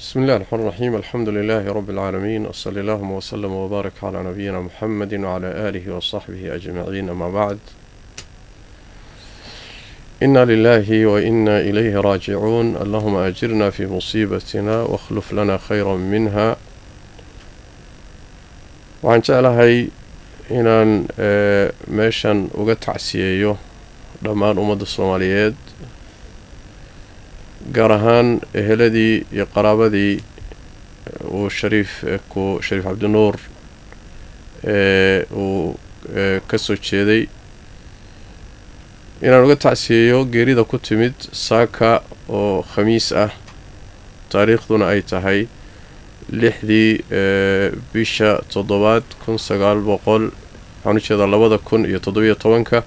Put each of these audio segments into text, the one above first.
بسم الله الرحمن الرحيم. الحمد لله رب العالمين، وصلى الله وسلم وبارك على نبينا محمد وعلى آله وصحبه أجمعين. أما بعد، إنا لله وإنا إليه راجعون. اللهم أجرنا في مصيبتنا واخلف لنا خيرا منها. وعن جعلهاي إنان ميشان uga tacsiyeeyo dhammaan ummadda Soomaaliyeed, gaar ahaan eheladii iyo qaraabadii uu Shariif Cabdinuur uu ka soo jeeday, inaan uga tacsiyeeyo geerida ku timid saaka oo khamiis ah, taariikhduna ay tahay 6 bisha 7 2017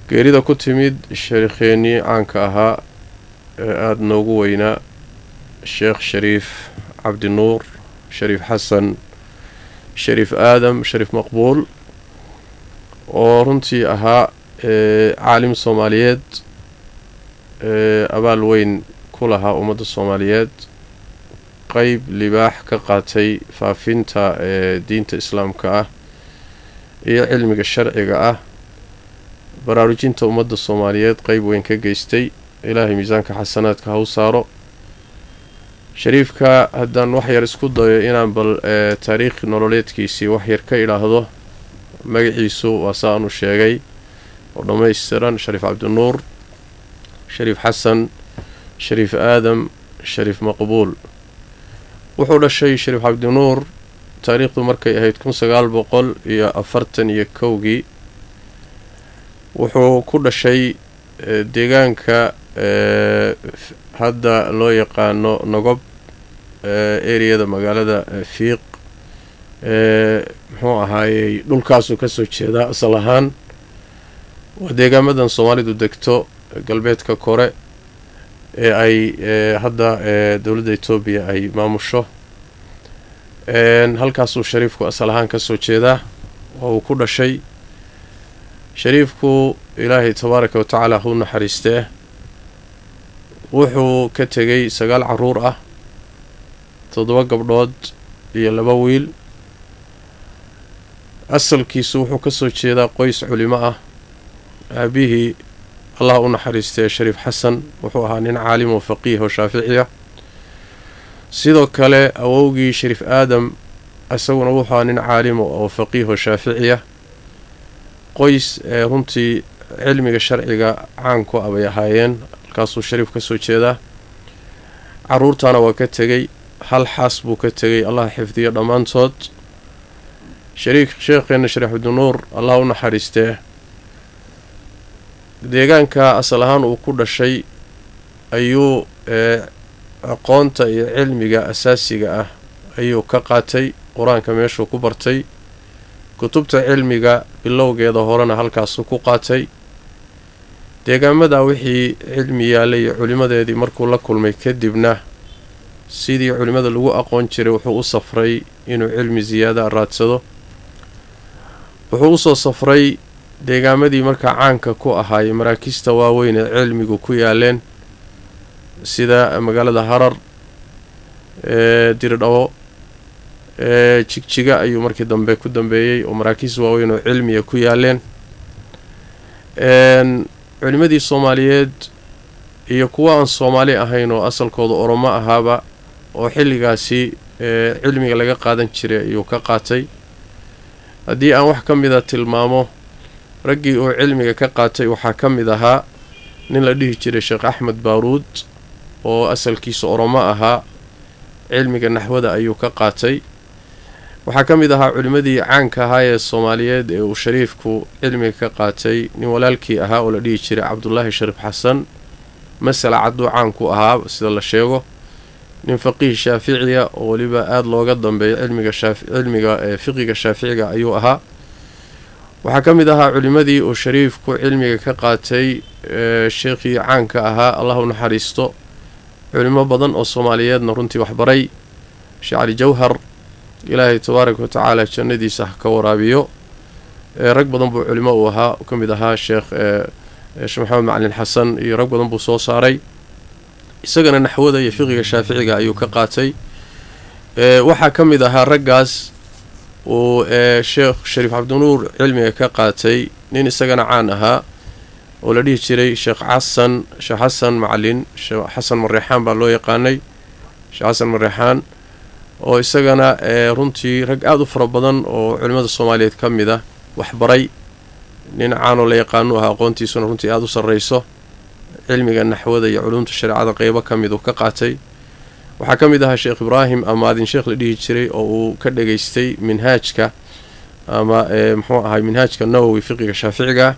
geerida ku timid sheekheeni caanka ahaa aad noogu weynaa Sheekh Shariif Cabdinuur, Shariif Xasan, Shariif Aadam, Shariif Maqbuul, oo runtii ahaa caalim Soomaaliyeed, abaal weyn ku lahaa ummadda Soomaaliyeed, qayb libaax ka qaatay faafinta diinta islaamka ah iyo cilmiga sharciga ah, baraarujinta ummadda Soomaaliyeed qayb weyn ka geystay. ilaahay miisaanka xasanaadka ha u saaro. Shariifka haddaan wax yar isku dayo inaan bal taariikh nololeedkiisii wax yar ka ilaahdo. magaciisu waa saanu sheegay oo dhammaystiran: Shariif Cabdinuur, Shariif Xasan, Shariif Aadam, Shariif Maqbuul. wuxuu dhashay Shariif Cabdinuur taariikhdu markay ahayd 1941. wuxuu ku dhashay deegaanka hadda loo yaqaano Nogob, ereyada magaalada Fiiq, muxuu ahaayey dhulkaasuu ka soo jeedaa asal ahaan. waa deegaamadan Soomaalidu degto galbeedka kore ee ay hadda dowladda Itoobiya ay maamusho. halkaasuu Shariifku asal ahaan ka soo jeedaa oo uu ku dhashay. Shariifku ilaahay tabaaraka wa tacaala hu naxariistee, wuxuu ka tegay 9 caruur ah, 7 gabdhood iyo 2 wiil. asalkiisu wuxuu ka soo jeedaa qoys culimo ah. aabihii allah u naxariistee Shariif Xasan wuxuu ahaa nin caalim oo faqiih oo shaafici ah. sidoo kale awowgii Shariif Aadam isaguna wuxuu ahaa nin caalim oo faqiih oo shaafici ah. qoys runtii cilmiga sharciga caan ku ah bay ahaayeen. halkaasuu Shariif ka soo jeedaa. caruurtaana waa ka tegay, hal xaas buu ka tegay, allah xifdiyo dhammaantood. sheekheena Shariif Cabdinuur allah u naxariistee, deegaanka asal ahaan uu ku dhashay ayuu aqoonta iyo cilmiga asaasiga ah ayuu ka qaatay. qur-aanka meeshuu ku bartay, kutubta cilmiga bilowgeeda horena halkaasuu ku qaatay. deegaamada wixii cilmi yaalay iyo culimadeedii markuu la kulmay kadibna sidii culimada lagu aqoon jiray wuxuu u safray inuu cilmi ziyaada raadsado. wuxuu u soo safray deegaamadii markaa caanka ku ahaayay maraakista waaweyn ee cilmigu ku yaaleen, sida magaalada Harar, Diridhawo, Jigjiga ayuu markii dambe ku dambeeyey oo maraakiis waaweyn oo cilmiga ku yaaleen. culimadii Soomaaliyeed iyo kuwa aan Soomaali ahayn oo asalkooda Oromo ahaaba oo xilligaasi cilmiga laga qaadan jiray ayuu ka qaatay. haddii aan wax ka mida tilmaamo, raggii uu cilmiga ka qaatay waxaa ka mid ahaa nin la dhihi jiray Sheekh Axmed Baaruud oo asalkiisa Oromo ahaa. cilmiga naxwada ayuu ka qaatay. waxaa ka mid ahaa culimadii caanka ahaa ee Soomaaliyeed ee uu Shariifku cilmiga ka qaatay nin walaalkii ahaa oo la dhihi jiray Cabdullaahi Shariif Xasan. masala cadduu caan ku ahaa sida la sheego, nin faqiih shaaficiya oo weliba aad looga dambeeyo cilmiga fiqiga shaaficiga ayuu ahaa. waxaa ka mid ahaa culimadii uu Shariifku cilmiga ka qaatay sheekhii caanka ahaa, allah u naxariisto, culimo badan oo Soomaaliyeedna runtii waxbaray, Sheekh Cali Jawhar, ilaahay tabaaraka wa tacaala jannadiisa ka waraabiyo. rag badan buu culimo u ahaa, ka mid ahaa Sheekh Maxamed Macalin Xasan iyo rag badan buu soo saaray. isagana naxwada iyo fiqiga shaaficiga ayuu ka qaatay. waxaa ka mid ahaa raggaas uu sheekh shariif cabdinuur cilmiga ka qaatay nin isagana caan ahaa oo la dhihi jiray sheekh xasan macalin, sheekh xasan mareexaan baa loo yaqaanay, sheekh xasan mareexaan oo isagana runtii rag aada u fara badan oo culimmada soomaaliyeed ka mid ah waxbaray, nin caanoo la yaqaanu ahaa, aqoontiisuna runtii aada u sarrayso, cilmiga naxwada iyo culumta shareecada qeybo ka mid uu ka qaatay. waxaa ka mid ahaa sheekh ibraahim amaadin sheekh la dhihi jiray oo uu ka dhegaystay minhaajka ama muxuu ahay minhaajka nawowi fiqiga shaaficiga.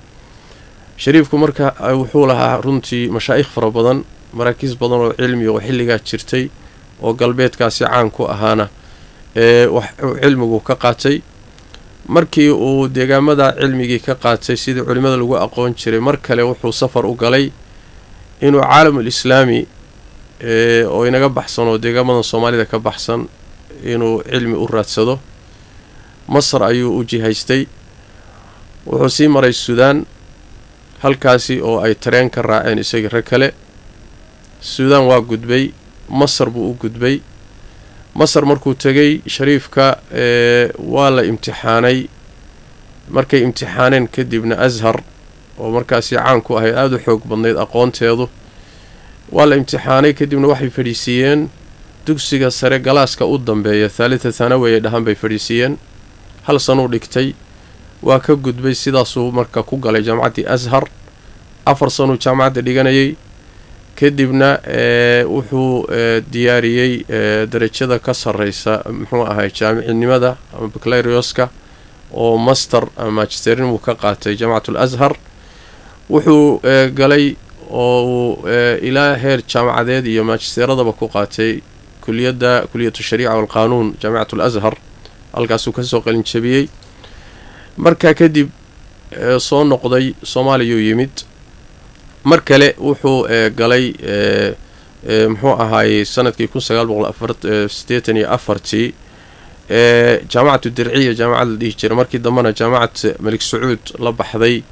shariifku marka wuxuu lahaa runtii mashaa'ikh fara badan, maraakiis badan oo cilmi oo xilligaa jirtay oo galbeedkaasi caan ku ahaana cilmigu ka qaatay. markii uu deegaamada cilmigii ka qaatay sidii culimmada lagu aqoon jiray, mar kale wuxuu safar u galay inuu caalamul islaami oo inaga baxsan oo deegaamadan soomaalida ka baxsan inuu cilmi u raadsado. masar ayuu u jihaystay, wuxuu sii maray suudaan, halkaasi oo ay tareen ka raaceen isagii rag kale. suudaan waa gudbay, masar buu u gudbay. masar markuu tegay shariifka waa la imtixaanay. markay imtixaaneen kadibna ashar oo markaasi caan ku ahayd aada u xoog badnayd aqoonteedu, waa la imtixaanay kadibna waxay fadhiisiiyeen dugsiga sare galaaska u dambeeya thaalita thanawi ay dhahaan bay fadhiisiiyeen. hal sanuu dhigtay, waa ka gudbay, sidaasuu marka ku galay jaamacaddii ashar. 4 sanuu jaamacadda dhiganayay, kadibna wuxuu diyaariyey darajada ka sarreysa muxuu ahay jaamicinimada ama baccalaureuska oo master ama magisterin ka qaatay jaamacatul ashar. wuxuu galay oo uu ilaa heer jaamacadeed iyo magisteradaba ku qaatay kuliyatu shariica walqaanuun jaamicatul ashar, halkaasuu kasoo qalin jabiyey. markaa kadib soo noqday soomaaliyuu yimid. mar kale wuxuu galay muxuu ahaayey sanadkii 1984 jaamacatu dirciya jaamacad la dhihi jiray, markii dambena jaamacad malik sacuud la baxday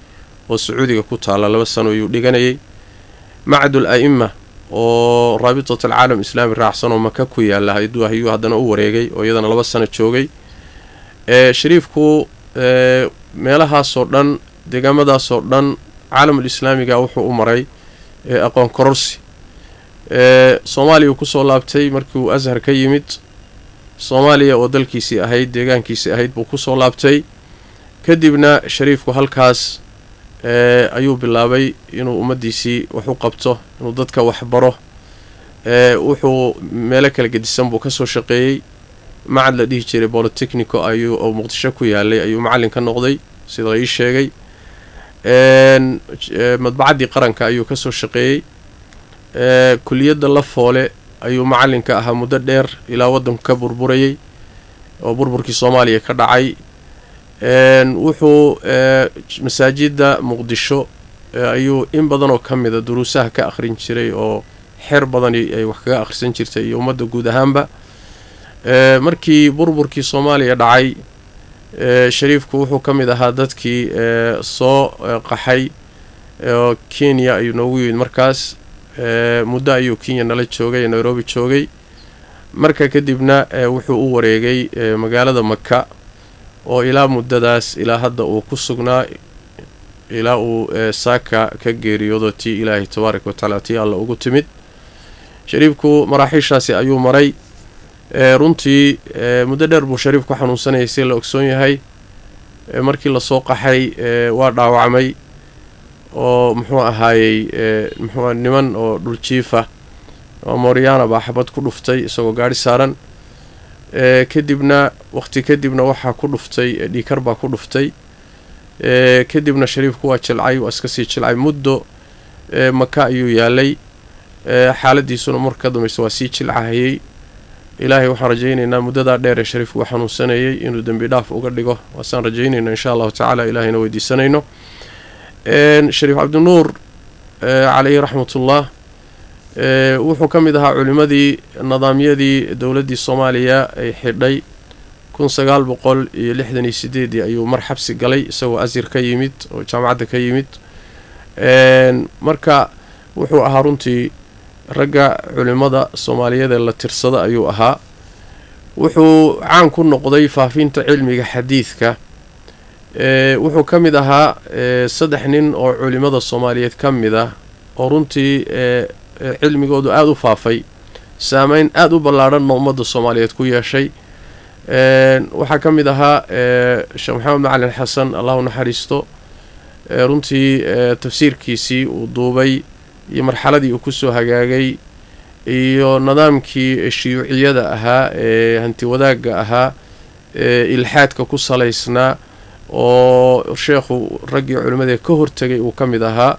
oo sacuudiga ku taala 2 sano ayuu dhiganayay. macadul a'ima oo raabitat alcaalam islaami raacsan oo maka ku yaala ayuu haddana u wareegay oo iyadana 2 sano joogay. shariifku meelahaasoo dhan deegaamadaasoo dhan caalamul islaamiga wuxuu u maray aqoon kororsi. soomaaliya uu kusoo laabtay markii uu ashar ka yimid. soomaaliya oo dalkiisii ahayd deegaankiisii ahayd buu kusoo laabtay. kadibna shariifku halkaas ayuu bilaabay inuu ummaddiisii wax u qabto, inuu dadka waxbaro. wuxuu meelo kala gedisan buu kasoo shaqeeyey. macad la dhihi jiray bolitechnico oo muqdisho ku yaalay ayuu macallin ka noqday sida la ii sheegay. madbacaddii qaranka ayuu kasoo shaqeeyey. kuliyadda la foole ayuu macallinka ahaa muddo dheer ilaa waddanku ka burburayay oo burburkii soomaaliya ka dhacay. wuxuu masaajidda muqdisho ayuu in badan oo ka mida duruusaha ka akhrin jiray oo xeer badani ay wax kaga akhrisan jirtay iyo ummadda guud ahaanba. markii burburkii soomaaliya dhacay, shariifku wuxuu ka mid ahaa dadkii soo qaxay oo kenya ayuu noogu yimid. markaas muddo ayuu kenya nala joogay, nairobi joogay. marka kadibna wuxuu u wareegay magaalada maka oo ilaa muddadaas ilaa hadda uu ku sugnaa ilaa uu saaka ka geeriyoodo tii ilaahay tabaaraka watacaala tii alla ugu timid. shariifku maraaxiishaasi ayuu maray. runtii muddo dheer buu shariifku xanuunsanayay si la ogsoon yahay. markii lasoo qaxay waa dhaawacmay oo muxuu ahaayey niman oo dhuljiifa oo mooryaana baa xabad ku dhuftay isagoo gaari saaran. kadibna waqti kadibna waxaa ku dhuftay dhiikar baa ku dhuftay. kadibna shariifku waa jilcay, waa iska sii jilcay muddo. maka ayuu yaalay. xaaladiisuna marka dambaysa waa sii jilcahayay. ilaahay waxaan rajaynaynaa muddadaa dheer ee shariifku xanuunsanayay inuu dembi dhaaf uga dhigo, waasaan rajaynaynaa insha allahu tacaala, ilaahayna weydiisanayno. shariif cabdinuur calayhi raxmatullah wuxuu ka mid ahaa culimmadii nidaamyadii dowladdii soomaaliya ay xidhay 1968 ayuu mar xabsi galay isagoo asir ka yimid oo jaamacadda ka yimid. marka wuxuu ahaa runtii ragga culimada Soomaaliyeed la tirsada ayuu ahaa wuxuu caan ku noqday faafinta cilmiga xadiidka wuxuu kamid ahaa saddex nin oo culimada Soomaaliyeed kamid ah oo runtii cilmigoodu aad u faafay saameyn aad u ballaaran ummadda Soomaaliyeed ku yeeshay waxaa kamid ahaa Sheekh Maxamed Macalin Xasan Allahu naxariisto runtii tafsiirkiisii uu duubay iyo marxaladii uu ku soo hagaagay iyo nidaamkii shiyuuciyada ahaa hanti wadaaga ahaa ilhaadka ku salaysnaa oo sheekhu raggii culimada ka hortagay uu kamid ahaa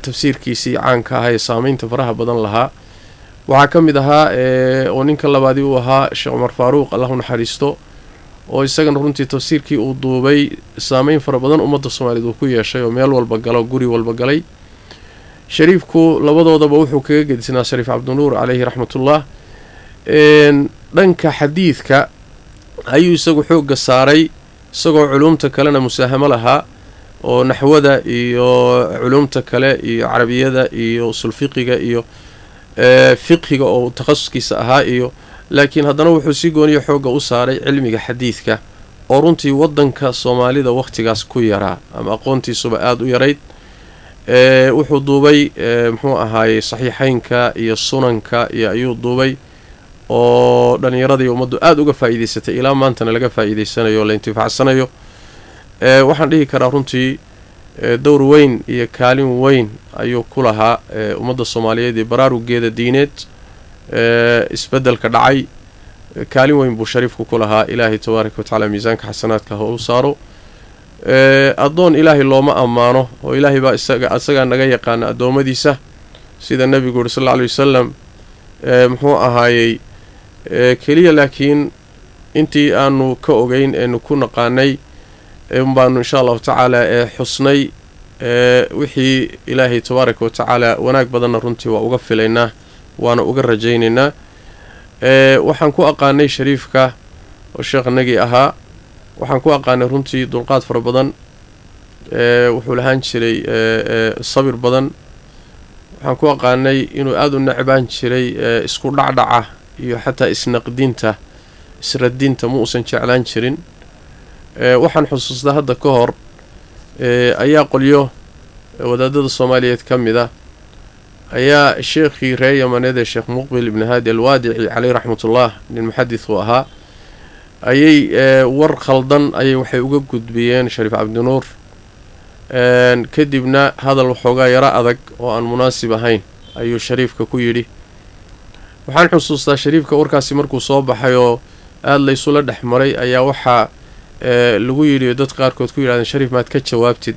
tafsiirkiisii caanka ah ee saameynta faraha badan lahaa waxaa kamid ahaa oo ninka labaadii uu ahaa Sheekh Umar Faaruq Allahu naxariisto oo isagana runtii tafsiirkii uu duubay saameyn fara badan ummadda Soomaaliyeed uu ku yeeshay oo meel walba galo guri walba galay shariifku labadoodaba wuxuu kaga gedisnaa Shariif Cabdinuur alayhi raxmatullah dhanka xadiidka ayuu isagu xoog saaray isagoo culumta kalena musaahamo lahaa oo naxwada iyo culumta kale iyo carabiyada iyo usul fiqiga iyo fiqiga oo takhasuskiisa ahaa iyo laakiin haddana wuxuu si gooniyo xooga u saaray cilmiga xadiidka oo runtii wadanka Soomaalida waqtigaas ku yaraa ama aqoontiisuba aad u yarayd wuxuu duubay muxuu ahaayay saxiixaynka iyo sunanka iyo ayuu duubay oo dhalinyaradii ummaddu aad uga faa'iideysatay ilaa maantana laga faa'iideysanayo la intifaacsanayo waxaan dhihi karaa runtii dowr weyn iyo kaalin weyn ayuu ku lahaa ummadda Soomaaliyeed ee baraarugeeda diineed isbedelka dhacay kaalin weyn buu shariifku ku lahaa Ilaahay tabaaraka wa tacaala miisaanka xasanaadka ha u saaro adoon Ilaahay looma amaano oo Ilaahay baa isaga naga yaqaan adoomadiisa sida nabigu sallallahu alayhi wasallam muxuu ahaayay kaliya laakiin intii aanu ka ogeyn ee ku naqaanay baanu insha Allah tacaala xusnay wixii Ilaahay tabaaraka wa tacaala wanaag badan runtii waa uga filaynaa waana uga rajaynaynaa waxaan ku aqaanay shariifka oo sheekhnagii ahaa waxaan ku aqaanay runtii dulqaad fara badan wuxuu lahaan jiray sabir badan waxaan ku aqaanay inuu aad u nacbaan jiray isku dhacdhaca iyo xataa isnaqdinta isradinta ma uusan jeclaan jirin waxaan xusuustaa hadda ka hor ayaa qolyo wadaadada Soomaaliyeed kamid ah ayaa sheekhi reer Yamaneed Sheekh Muqbil ibn Hadi al-Wadi'i alayhi rahmatullah nin muhaddith oo ahaa ayay war khaldan ayay waxay uga gudbiyeen Shariif Cabdinuur kadibna hadal waxoogaa yara adag oo aan munaasib ahayn ayuu shariifka ku yidhi waxaan xusuustaa shariifka warkaasi markuu soo baxay oo aad la isula dhexmaray ayaa waxaa lagu yidhi dad qaarkood ku yidhahdeen shariif maad ka jawaabtid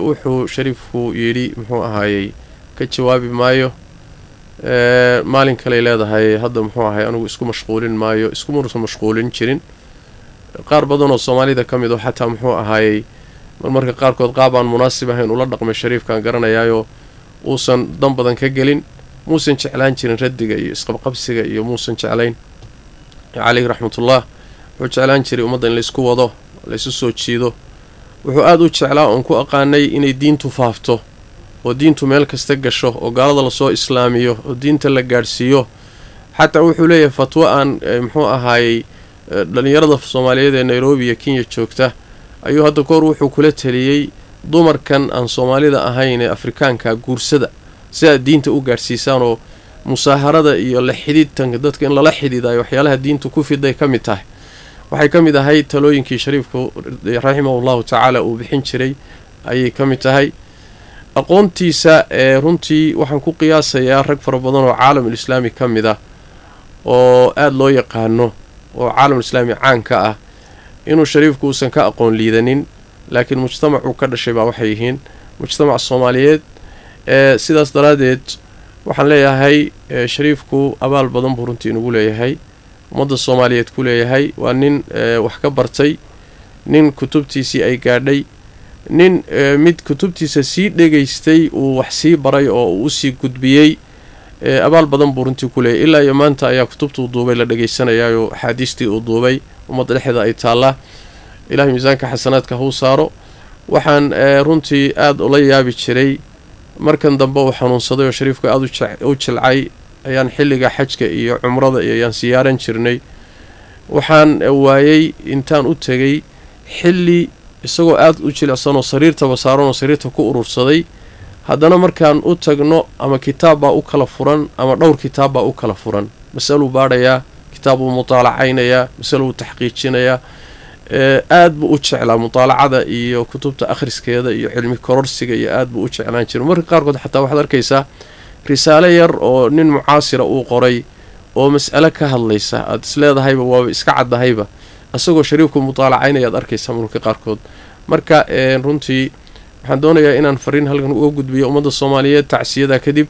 wuxuu shariifku yidhi muxuu ahaayay ka jawaabi maayo maalin kale leedahay hadda muxuu ahaay anigu isku mashquulin maayo isku mashquulin jirin qaar badan oo Soomaalida kamid oo xataa muxuu ahaayay marmarka qaarkood qaab aan munaasib ahayn ula dhaqmay shariifkan garanayaayo uusan dan badan ka gelin muusan jeclaan jirin radiga iyo isqabqabsiga iyo muusan jeclayn alayhi raxmatullah wuxuu jeclaan jiray ummadda in la isku wado la isu soo jiido wuxuu aad u jeclaa oo ku aqaanay inay diintu faafto oo diintu meel kasta gasho oo gaalada la soo islaamiyo oo diinta la gaarsiiyo xataa wuxuu leeyahay fatwo aan muxuu ahaayay dhalinyarada Soomaaliyeed ee Nairobi iyo Kenya joogta ayuu hadda koor wuxuu kula taliyay dumarkan aan Soomaalida ahayn ee Afrikaanka guursada si ay diinta u gaarsiisaan oo musaaharada iyo la xidhiidhka dadka in la xidhiidhayo waxyaalaha diintu ku fiday kamid tahay waxay kamid ahay talooyinkii shariifku rahimahullahu ta'ala uu bixin jiray ayay kamid tahay aqoontiisa runtii waxaan ku qiyaasayaa rag fara badan oo caalamul islaami kamid ah oo aad loo yaqaano oo caalamul islaami caan ka ah inuu shariifku uusan ka aqoon liidanin laakiin mujtamacu ka dhashay baa waxay yihiin mujtamac Soomaaliyeed sidaas daraadeed waxaan leeyahay shariifku abaal badan buu runtii inagu leeyahay ummadda Soomaaliyeed ku leeyahay waa nin wax ka bartay nin kutubtiisii ay gaadhay nin mid kutubtiisa sii dhageystay uu wax sii baray oo uu sii gudbiyay abaal badan buu runtii ku leeyahay ilaa iyo maanta ayaa kutubtu duubay la dhageysanayo xadiistii uu duubay ummadda dhexda ay taala Ilaahay miisaanka xasanaadka uu saaro waxaan runtii aad ula yaabi jiray markan dambe uu xanuunsaday oo shariifku aad u jilcay ayaan xilliga xajka iyo cumrada ayaan siyaaran jirnay waxaan waayay intaan u tagay xilli isagoo aad u jilicsan oo sariirta saaran oo sariirta ku urursaday haddana markaan u tagno ama kitaab baa u kala furan ama dhowr kitaab baa u kala furan mas'aluu baadhayaa kitaab uu mutaalacaynayaa mas'aluu taxqiijinayaa aad buu u jeclaa mutaalacada iyo kutubta akhriskeeda iyo cilmi kororsiga iyo aad buu u jeclaan jiray marka qaarkood xataa waxaad arkaysaa risaale yar oo nin mucaasira uu qoray oo mas'alo ka hadlaysa aad isleedahayba waaba iska caddahayba isagoo shariifku mutaalacaynayaad arkaysaa marka qaarkood marka runtii waxaan doonayaa inaan fariin halkan uga gudbiyo ummadda Soomaaliyeed tacsiyada kadib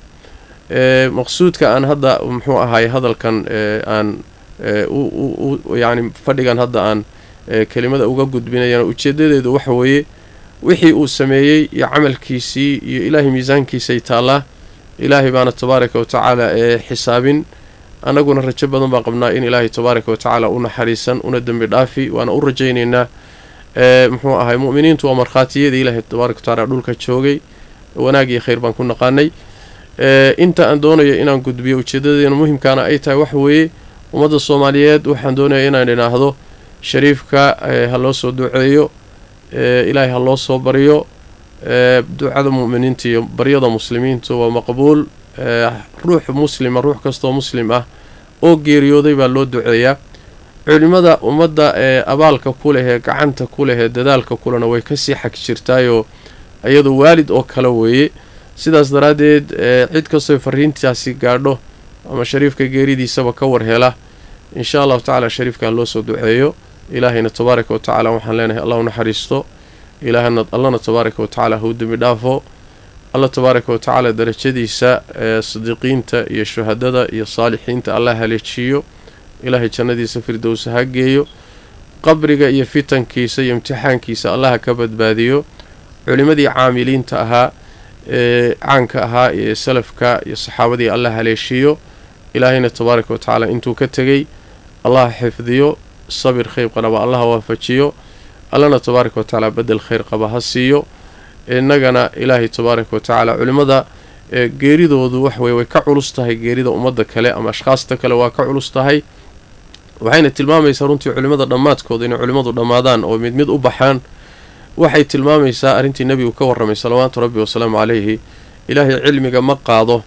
maqsuudka aan hadda muxuu ahaay hadalkan aan yani fadhigan hadda aan kelimada uga gudbinayana ujeedadeedu waxa weeye wixii uu sameeyey iyo camalkiisii iyo ilaahay miisaankiisay taallaa ilaahay baana tabaaraka wa tacaala xisaabin annaguna rajo badan baan qabnaa in ilaahay tabaaraka wa tacaala u naxariisan una dembi dhaafi waana u rajaynaynaa muxuu ahay mu'miniintu waa markhaatiyada ilaahay tabaaraka wa tacaala dhulka joogay wanaag iyo khayr baan ku naqaanay inta aan doonayo inaan gudbiyo ujeedadeena muhiimkaana ay tahay waxa weeye ummadda Soomaaliyeed waxaan doonayaa inaan idhaahdo shariifka ha loo soo duceeyo ilaahay ha loo soo baryo ducada mu'miniinta iyo baryada muslimiinta waa maqbuul ruux muslima ruux kastoo muslim ah oo geeriyooday baa loo duceeyaa culimada ummadda abaalka ku leh gacanta ku leh dadaalka kulana way ka sii xag jirtaayoo iyadu waalid oo kale weeye sidaas daraadeed cid kastoo fariintaasi gaadho ama shariifka geeridiisaba ka warhela insha Allah ta'ala shariifka loo soo duceeyo ilaahayna tabaaraka wa ta'ala waxaan leenahay Allah naxariisto ilaahana Allahna tabaaraka wa ta'ala hu dimi dhaafo Allah tabaaraka wa ta'ala darajadiisa sidiqiinta iyo shuhadada iyo saalixiinta Allah haleejiyo ilaahay jannadiisa firdaws ha geeyo qabriga iyo fitankiisa iyo imtixaankiisa Allah ka badbaadiyo culimadii caamiliinta ahaa caanka ahaa iyo salafka iyo saxaabadii Allah haleeshiyo ilaahayna tabaaraka wa ta'ala intuu ka tagay Allah xifdiyo sabir khayb qaba Allah waafajiyo allana tabaaraka wa ta'ala badal khayr qaba hasiyo innagana ilaahay tabaaraka wa ta'ala culimada geeridoodu wax way ka culus tahay geerida ummadda kale ama ashqaasta kale waa ka culus tahay waxayna tilmaamaysaa runtii culimada dhamaadkooda in culimadu dhamaadaan oo mid u baxaan waxay tilmaamaysaa arintii nabigu ka warramay salawaatu rabbi wa salaamu alayhi ilaahay cilmiga ma qaado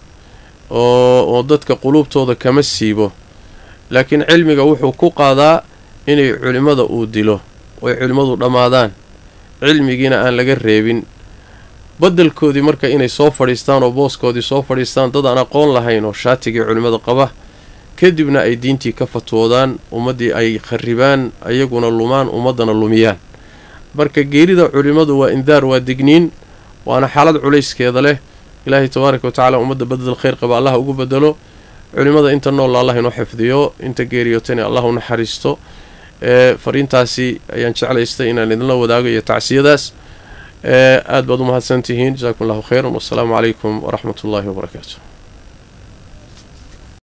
oo dadka qulubtooda kama siibo laakiin cilmiga wuxuu ku qaadaa inay culimada uu dilo oo culimadu dhamaadaan cilmigiina aan laga reebin badalkoodii marka inay soo fadhiistaan oo booskoodii soo fadhiistaan dad aan aqoon lahayn oo shaatigii culimada qaba kadibna ay diintii ka fatwoodaan ummadii ay kharibaan ayaguna lumaan ummadana lumiyaan marka geerida culimadu waa indaar waa digniin waana xaalad culayskeeda leh ilaahay tabaaraka wa ta'ala ummadda badal khayr qaba Allah ugu badalo culimada inta nool Allah inoo xifdiyo inta geeriyootana Allah u naxariisto fariintaasi ayaan jeclaystay inaan idinla wadaago iyo tacsiyadaas aad baad u mahadsantihiin jazaakumullahu khayran wasalaamu calaykum waraxmatullaahi wabarakaatuh